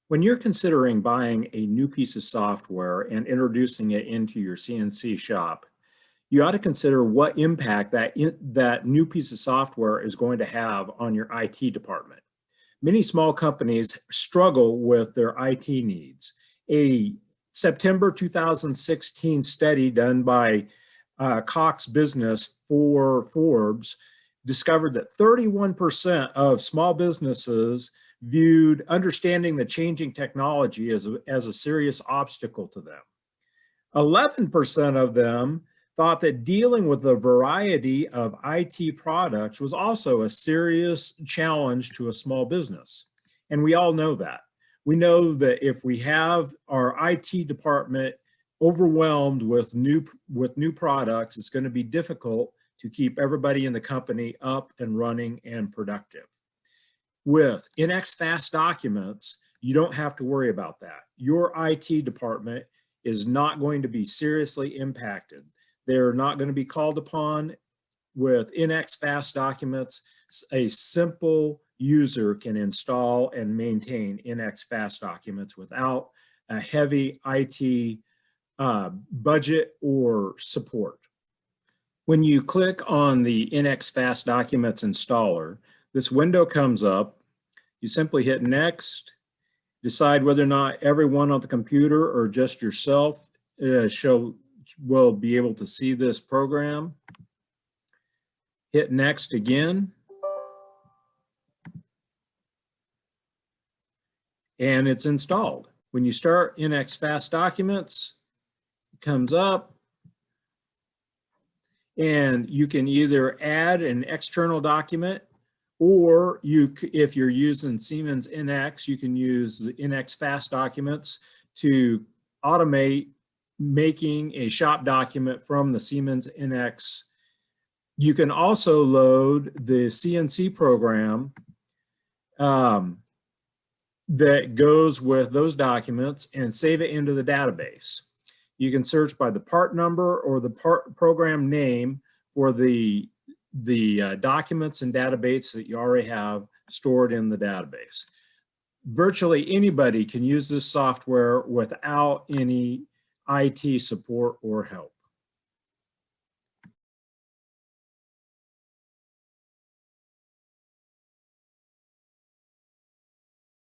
When you're considering buying a new piece of software and introducing it into your CNC shop, you ought to consider what impact that new piece of software is going to have on your IT department. Many small companies struggle with their IT needs. A September 2016 study done by Cox Business for Forbes discovered that 31% of small businesses viewed understanding the changing technology as a serious obstacle to them. 11% of them thought that dealing with a variety of IT products was also a serious challenge to a small business. And we all know that. We know that if we have our IT department overwhelmed with new products, it's going to be difficult to keep everybody in the company up and running and productive. With NXFastDocuments, you don't have to worry about that. Your IT department is not going to be seriously impacted. They're not going to be called upon. With NXFastDocuments, a simple user can install and maintain NXFastDocuments without a heavy IT budget or support. When you click on the NXFastDocuments installer, this window comes up. You simply hit next, decide whether or not everyone on the computer or just yourself will be able to see this program. Hit next again. And it's installed. When you start NXFastDocuments, it comes up. And you can either add an external document, or if you're using Siemens NX, you can use the NXFastDocuments to automate making a shop document from the Siemens NX. You can also load the CNC program that goes with those documents and save it into the database. You can search by the part number or the program name for the documents and database that you already have stored in the database. Virtually anybody can use this software without any IT support or help.